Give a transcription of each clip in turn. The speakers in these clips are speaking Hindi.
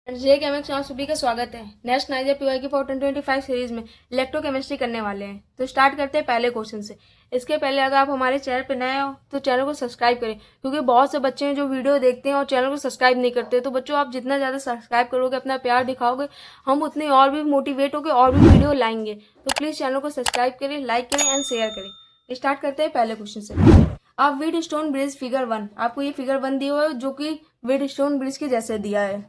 जे केमिक्स में आप सभी का स्वागत है। नेक्स्ट नाइजर पीवाई की 2025 सीरीज में इलेक्ट्रोकेमिस्ट्री करने वाले हैं। तो स्टार्ट करते हैं पहले क्वेश्चन से। इसके पहले अगर आप हमारे चैनल पर नए हो तो चैनल को सब्सक्राइब करें, क्योंकि बहुत से बच्चे हैं जो वीडियो देखते हैं और चैनल को सब्सक्राइब नहीं करते। तो बच्चों, आप जितना ज़्यादा सब्सक्राइब करोगे, अपना प्यार दिखाओगे, हम उतनी और भी मोटिवेट होकर और भी वीडियो लाएंगे। तो प्लीज़ चैनल को सब्सक्राइब करें, लाइक करें एंड शेयर करें। स्टार्ट करते हैं पहले क्वेश्चन से। आप व्हीट स्टोन ब्रिज फिगर 1, आपको ये फिगर 1 दिया हुआ है जो कि व्हीट स्टोन ब्रिज के जैसे दिया है।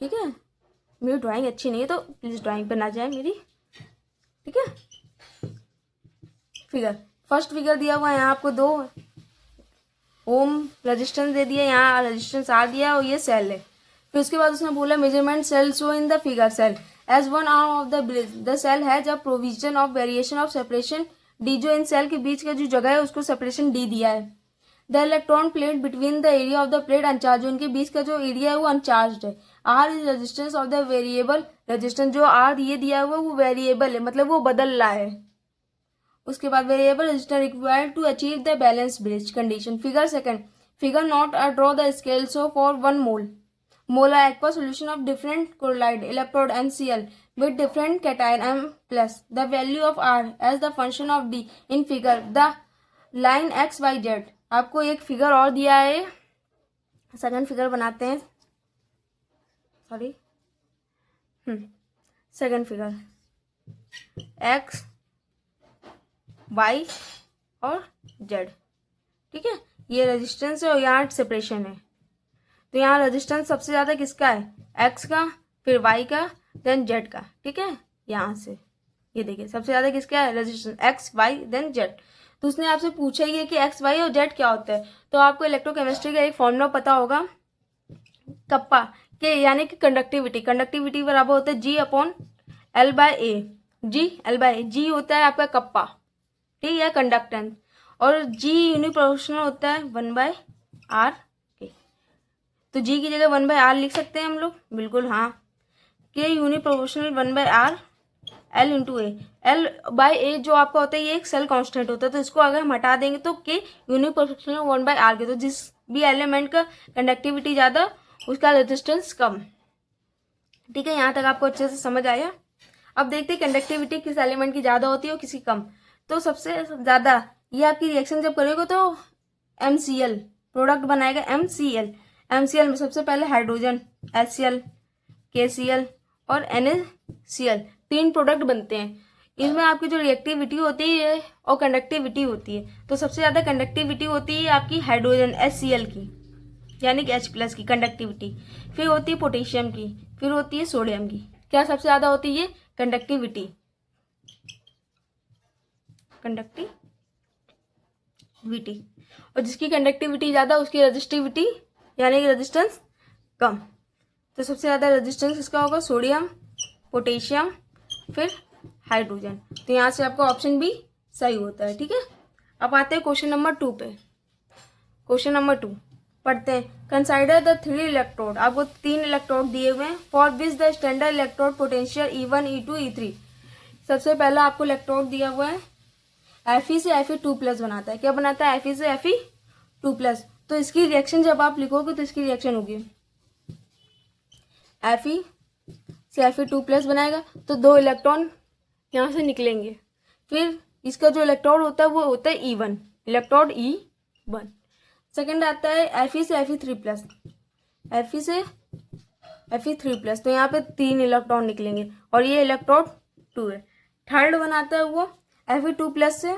ठीक है, मेरी ड्राइंग अच्छी नहीं है तो प्लीज़ ड्राइंग पे ना जाए मेरी। ठीक है, फिगर फर्स्ट फिगर दिया हुआ है यहाँ आपको 2 ओम रेजिस्टेंस दे दिया, यहाँ रेजिस्टेंस आर दिया और ये सेल है। फिर उसके बाद उसने बोला measurement cell show in the figure cell as one arm of the bridge the cell has a provision of variation of separation D. जो इन सेल के बीच का जो जगह है उसको सेपरेशन डी दिया है। The electron plate between the area of the plate uncharged, उनके बीच का जो एरिया है वो अनचार्ज है। R is resistance of the variable resistance, जो आर ये दिया हुआ है वो वेरिएबल है, मतलब वो बदल रहा है। उसके बाद variable resistance required to achieve the balance bridge condition. Figure second, figure not draw the scale so for 1 mole molar aqueous solution of different colloid electrode NCl with different cation M plus the value of R as the function of D in figure the line X Y Z। आपको एक फिगर और दिया है, सेकंड फिगर बनाते हैं, sorry second figure X Y और Z। ठीक है, ये रेजिस्टेंस है और यहाँ सेपरेशन है। तो यहाँ रेजिस्टेंस सबसे ज़्यादा किसका है, एक्स का, फिर वाई का, देन जेड का। ठीक है, यहाँ से ये देखिए सबसे ज़्यादा किसका है resistance, X Y then Z. तो उसने आपसे पूछा ही है कि एक्स वाई और जेड क्या होता है। तो आपको इलेक्ट्रोकेमिस्ट्री का एक फॉर्मूला पता होगा, कप्पा के, यानी कि कंडक्टिविटी बराबर होता है जी अपॉन एल बाय ए। जी होता है आपका कप्पा, ठीक है, कंडक्टेंस। और जी यूनिप्रोपोर्शनल होता है 1/r। तो जी की जगह 1/r लिख सकते हैं हम लोग, बिल्कुल हाँ। के यूनिप्रोपोर्शनल 1/r L into A. L by A जो आपका होता है ये एक सेल कांस्टेंट होता है, तो इसको अगर हम हटा देंगे तो के यूनिप्रोपोर्शनल 1/r के। तो जिस भी एलिमेंट का कंडक्टिविटी ज़्यादा उसका रेजिस्टेंस कम। ठीक है, यहाँ तक आपको अच्छे से समझ आया। अब देखते हैं कंडक्टिविटी किस एलिमेंट की ज़्यादा होती है और किसी कम। तो सबसे ज़्यादा ये आपकी रिएक्शन जब करोगे तो MCl प्रोडक्ट बनाएगा, MCl में सबसे पहले हाइड्रोजन HCl, KCl और NaCl, 3 प्रोडक्ट बनते हैं। इसमें आपकी जो रिएक्टिविटी होती है और कंडक्टिविटी होती है, तो सबसे ज़्यादा कंडक्टिविटी होती है आपकी हाइड्रोजन HCl की, यानी कि H+ की कंडक्टिविटी। फिर होती है पोटेशियम की, फिर होती है सोडियम की। क्या सबसे ज़्यादा होती है कंडक्टिविटी, और जिसकी कंडक्टिविटी ज़्यादा उसकी रेजिस्टिविटी यानी कि रेजिस्टेंस कम। तो सबसे ज़्यादा रेजिस्टेंस इसका होगा सोडियम, पोटेशियम, फिर हाइड्रोजन। तो यहाँ से आपका ऑप्शन बी सही होता है। ठीक है, अब आते हैं क्वेश्चन नंबर 2 पे। क्वेश्चन नंबर 2 पढ़ते हैं। कंसाइडर द 3 इलेक्ट्रोड, आपको 3 इलेक्ट्रोड दिए हुए हैं, for which the standard electrode potential E1 E2 E3। सबसे पहला आपको इलेक्ट्रोड दिया हुआ है, Fe से Fe2+ बनाता है। क्या बनाता है, Fe से Fe2+। तो इसकी रिएक्शन जब आप लिखोगे तो इसकी रिएक्शन होगी Fe से Fe2+ बनाएगा, तो 2 इलेक्ट्रॉन यहाँ से निकलेंगे। फिर इसका जो इलेक्ट्रोड होता है वो होता है E1, इलेक्ट्रोड E1। सेकंड आता है Fe से Fe3+, Fe से Fe3+, तो यहाँ पे 3 इलेक्ट्रॉन निकलेंगे और ये इलेक्ट्रोड 2 है। थर्ड बनाता है वो Fe2+ से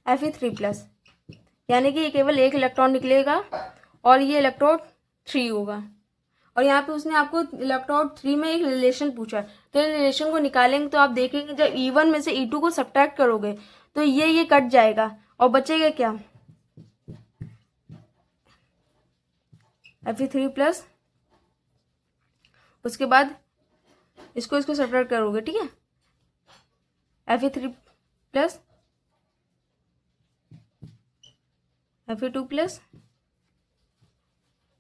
Fe3+, यानी कि ये केवल 1 इलेक्ट्रॉन निकलेगा और ये इलेक्ट्रोड 3 होगा। और यहाँ पे उसने आपको इलेक्ट्रोड 3 में एक रिलेशन पूछा है, तो ये रिलेशन को निकालेंगे तो आप देखेंगे जब E1 में से E2 को सब्ट्रैक्ट करोगे तो ये कट जाएगा और बचेगा क्या, Fe3+। उसके बाद इसको सब्ट्रैक्ट करोगे, ठीक है, Fe3+, Fe2+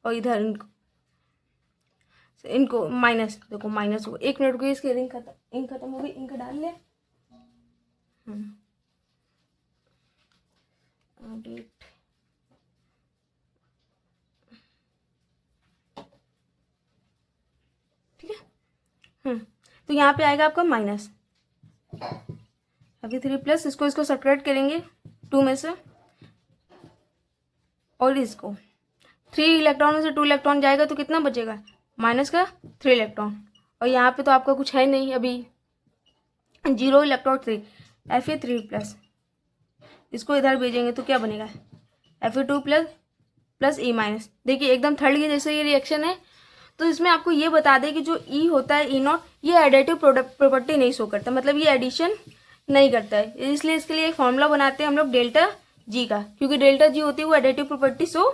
और इधर इनको माइनस, देखो माइनस हो। 1 मिनट को इसकी इंक खत्म हो गई, इंक डाल ले। डेट तो यहाँ पे आएगा आपका माइनस Fe3 प्लस, इसको सब्ट्रैक्ट करेंगे 2 में से, और इसको 3 इलेक्ट्रॉन में से 2 इलेक्ट्रॉन जाएगा तो कितना बचेगा, माइनस का 3 इलेक्ट्रॉन। और यहाँ पे तो आपका कुछ है नहीं अभी, 0 इलेक्ट्रॉन 3 Fe3 प्लस, इसको इधर भेजेंगे तो क्या बनेगा Fe2 plus plus E minus. देखिए एकदम थर्ड के जैसे ये रिएक्शन है। तो इसमें आपको ये बता दें कि जो E होता है E0, ये एडिटिव प्रॉपर्टी नहीं शो करता, मतलब ये एडिशन नहीं करता है। इसलिए इसके लिए एक फॉर्मूला बनाते हैं हम लोग डेल्टा जी का, क्योंकि डेल्टा जी होती है वो एडिटिव प्रॉपर्टी शो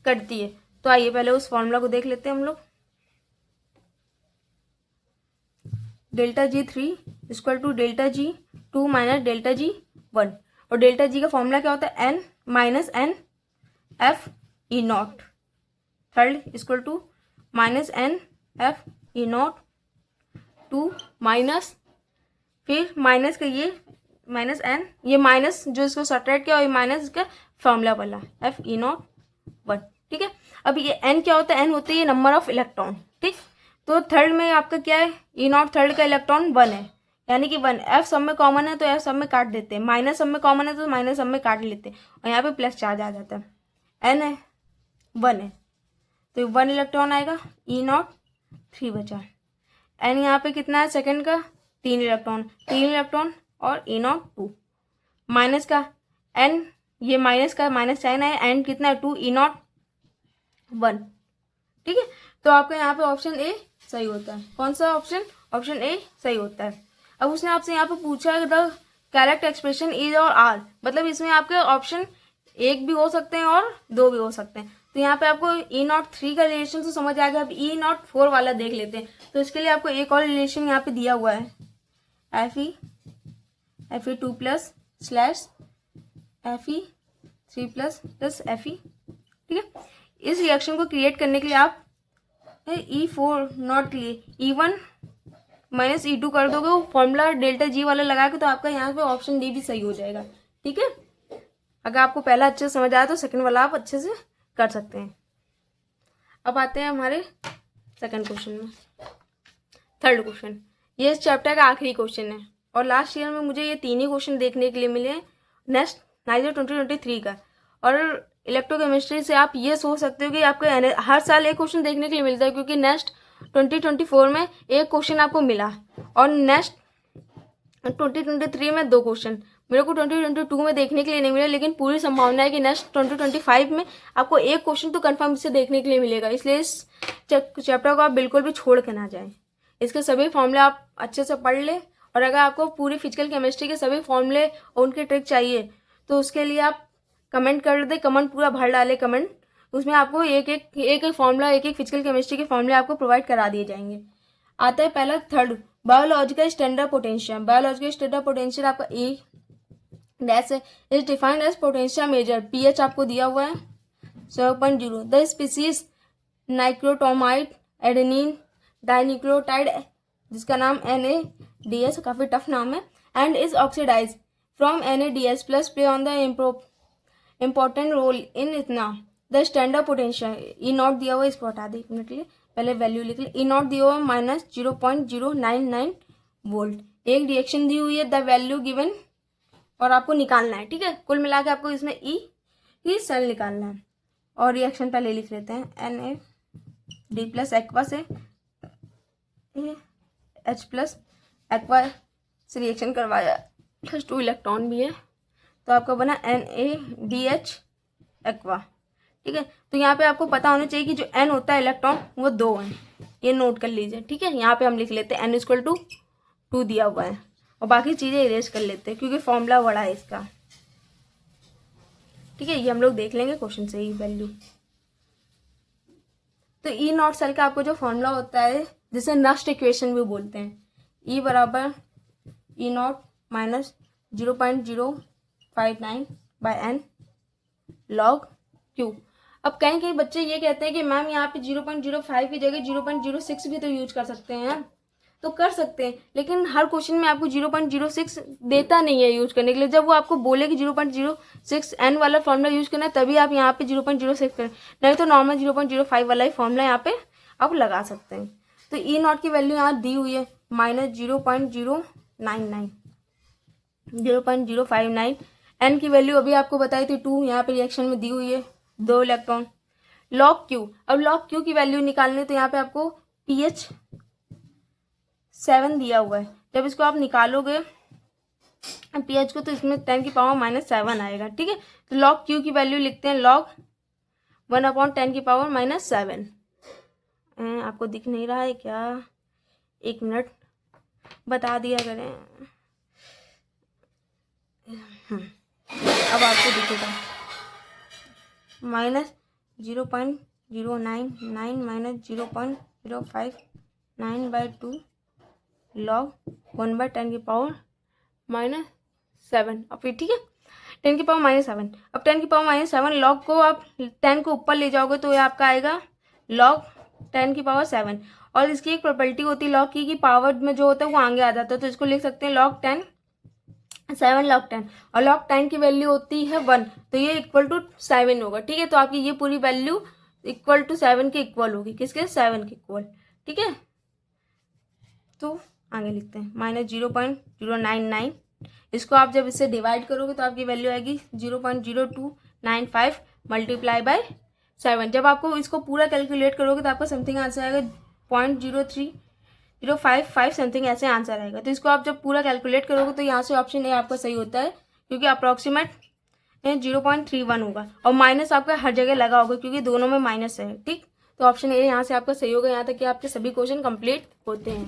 करती है। तो आइए पहले उस फॉर्मूला को देख लेते हैं हम लोग। Delta G 3 equal to delta G 2 minus delta G 1, और डेल्टा जी का फॉर्मूला क्या होता है, n minus N F E not, third equal to minus N F E not 2 minus, फिर माइनस का ये माइनस एन, ये माइनस जो इसको सब्ट्रैक्ट किया और ये माइनस इसका फॉर्मूला वाला एफ ई नॉट 1, ठीक है। अब ये एन क्या होता है, एन होता है ये नंबर ऑफ इलेक्ट्रॉन, ठीक। तो थर्ड में आपका क्या है, ई नॉट थर्ड का इलेक्ट्रॉन 1 है, यानी कि 1। एफ सब में कॉमन है तो एफ सब में काट देते हैं, माइनस सब में कॉमन है तो माइनस सब में काट लेते हैं, और यहाँ पे प्लस चार्ज आ जाता है। एन है 1 है तो 1 इलेक्ट्रॉन आएगा, ई नॉट 3 बचा। एन यहाँ पे कितना है सेकंड का, 3 इलेक्ट्रॉन और ई नॉट 2, माइनस का एन, ये माइनस का माइनस साइन है, एन कितना है 2, ई नॉट 1, ठीक है। तो आपका यहाँ पे ऑप्शन ए सही होता है। कौन सा ऑप्शन, ऑप्शन ए सही होता है। अब उसने आपसे यहाँ पे पूछा द करेक्ट एक्सप्रेशन इज और आर, मतलब इसमें आपके ऑप्शन 1 भी हो सकते हैं और 2 भी हो सकते हैं। तो यहाँ पे आपको ई नॉट 3 का रिलेशन तो समझ आ गया। अब ई नॉट 4 वाला देख लेते हैं। तो इसके लिए आपको एक और रिलेशन यहाँ पे दिया हुआ है, Fe2 plus slash Fe3 plus plus Fe, ठीक है। इस रिएक्शन को क्रिएट करने के लिए आप E4 नॉट के लिए E1 माइनस E2 कर दोगे, वो फॉर्मूला डेल्टा जी वाला लगा के, तो आपका यहाँ पे ऑप्शन डी भी सही हो जाएगा, ठीक है। अगर आपको पहला अच्छे से समझ आया तो सेकंड वाला आप अच्छे से कर सकते हैं। अब आते हैं हमारे सेकंड क्वेश्चन में, थर्ड क्वेश्चन। ये इस चैप्टर का आखिरी क्वेश्चन है और लास्ट ईयर में मुझे ये 3 ही क्वेश्चन देखने के लिए मिले हैं, नेक्स्ट 2023 का। और इलेक्ट्रोकेमिस्ट्री से आप ये सोच सकते हो कि आपको हर साल एक क्वेश्चन देखने के लिए मिलता है, क्योंकि नेक्स्ट 2024 में एक क्वेश्चन आपको मिला और नेक्स्ट 2023 में 2 क्वेश्चन। मेरे को 2022 में देखने के लिए नहीं मिला, लेकिन पूरी संभावना है कि नेक्स्ट 2025 में आपको एक क्वेश्चन तो कंफर्म इससे देखने के लिए मिलेगा। इसलिए इस चैप्टर को आप बिल्कुल भी छोड़ के ना जाएं। इसके सभी फॉर्मूले आप अच्छे से पढ़ लें, और अगर आपको पूरी फिजिकल केमिस्ट्री के सभी फॉर्मूले और उनके ट्रिक चाहिए तो उसके लिए आप कमेंट कर दे, कमेंट पूरा भर डाले कमेंट, उसमें आपको एक फॉर्मूला, एक फिजिकल केमिस्ट्री के फॉर्मूले आपको प्रोवाइड करा दिए जाएंगे। आता है पहला third, biological standard potential. Biological standard potential आपका ए डैश है, is defined as potential measure, pH आपको दिया हुआ है 7.0। The species nicotinamide adenine dinucleotide, जिसका नाम NADS, काफी टफ नाम है, and is oxidise from NADS plus, play on the important role in इतना the standard potential. E naught दिया हुआ, इसको हटा दे 1 मिनट के लिए, पहले वैल्यू लिख ले। ई नॉट दिया हुआ माइनस 0.099 वोल्ट। एक रिएक्शन दी हुई है, द वैल्यू गिवन, और आपको निकालना है, ठीक है। कुल मिला के आपको इसमें ई सेल निकालना है। और रिएक्शन पहले लिख लेते हैं, NAD प्लस एक्वा से H प्लस एक्वा से रिएक्शन करवाया, प्लस 2 इलेक्ट्रॉन भी है, तो आपका बना NADH एक्वा, ठीक है। तो यहाँ पे आपको पता होना चाहिए कि जो N होता है इलेक्ट्रॉन वो 2 है, ये नोट कर लीजिए, ठीक है। यहाँ पे हम लिख लेते हैं N इक्वल टू 2 दिया हुआ है, और बाकी चीज़ें इरेज कर लेते हैं क्योंकि फॉर्मूला बड़ा है इसका, ठीक है। ये हम लोग देख लेंगे क्वेश्चन से ही वैल्यू। तो ई नॉट सेल का आपको जो फॉर्मूला होता है, जिसे नस्ट इक्वेशन भी बोलते हैं, ई बराबर E naught minus 0.059 by N log Q. अब कहीं कहीं बच्चे ये कहते हैं कि मैम यहाँ पे 0.05 की जगह 0.06 भी तो यूज कर सकते हैं, तो कर सकते हैं, लेकिन हर क्वेश्चन में आपको 0.06 देता नहीं है यूज करने के लिए। जब वो आपको बोले कि 0.06 n वाला फॉर्मूला यूज करना है, तभी आप यहाँ पे 0.06 करें, नहीं तो नॉर्मल 0.05 वाला ही फॉर्मूला यहाँ पे आप लगा सकते हैं। तो ई नॉट की वैल्यू यहाँ दी हुई है माइनस 0.099, 0.059। एन की वैल्यू अभी आपको बताई थी 2, यहाँ पे रिएक्शन में दी हुई है 2 इलेक्ट्रॉन। लॉग क्यू, अब लॉग क्यू की वैल्यू निकालनी तो यहाँ पे आपको pH 7 दिया हुआ है। जब इसको आप निकालोगे pH को तो इसमें 10⁻⁻7 आएगा। ठीक है, तो लॉग क्यू की वैल्यू लिखते हैं लॉग 1/10⁻⁻7। आपको दिख नहीं रहा है क्या? 1 मिनट बता दिया करें। अब आपको दिखेगा -0.099 -0.059/2 log 1/10⁻⁷। अब फिर ठीक है 10⁻⁷। अब 10⁻⁷ log को आप 10 को ऊपर ले जाओगे तो ये आपका आएगा log 10⁻⁷। और इसकी एक प्रॉपर्टी होती है log की पावर में जो होता है वो आगे आ जाता है, तो इसको लिख सकते हैं log 10 7 log 10, और log 10 की वैल्यू होती है 1, तो ये इक्वल टू 7 होगा। ठीक है, तो आपकी ये पूरी वैल्यू इक्वल टू 7 के इक्वल होगी। किसके? 7 के इक्वल। ठीक है, तो आगे लिखते हैं -0.099। इसको आप जब इससे डिवाइड करोगे तो आपकी वैल्यू आएगी 0.0295 मल्टीप्लाई बाय 7। जब आपको इसको पूरा कैलकुलेट करोगे तो आपका समथिंग आंसर आएगा 0.03055 समथिंग, ऐसे आंसर आएगा। तो इसको आप जब पूरा कैलकुलेट करोगे तो यहाँ से ऑप्शन ए आपका सही होता है, क्योंकि अप्रॉक्सीमेट 0.31 होगा, और माइनस आपका हर जगह लगा होगा क्योंकि दोनों में माइनस है। ठीक, तो ऑप्शन ए यहाँ से आपका सही होगा। यहाँ तक कि आपके सभी क्वेश्चन कंप्लीट होते हैं।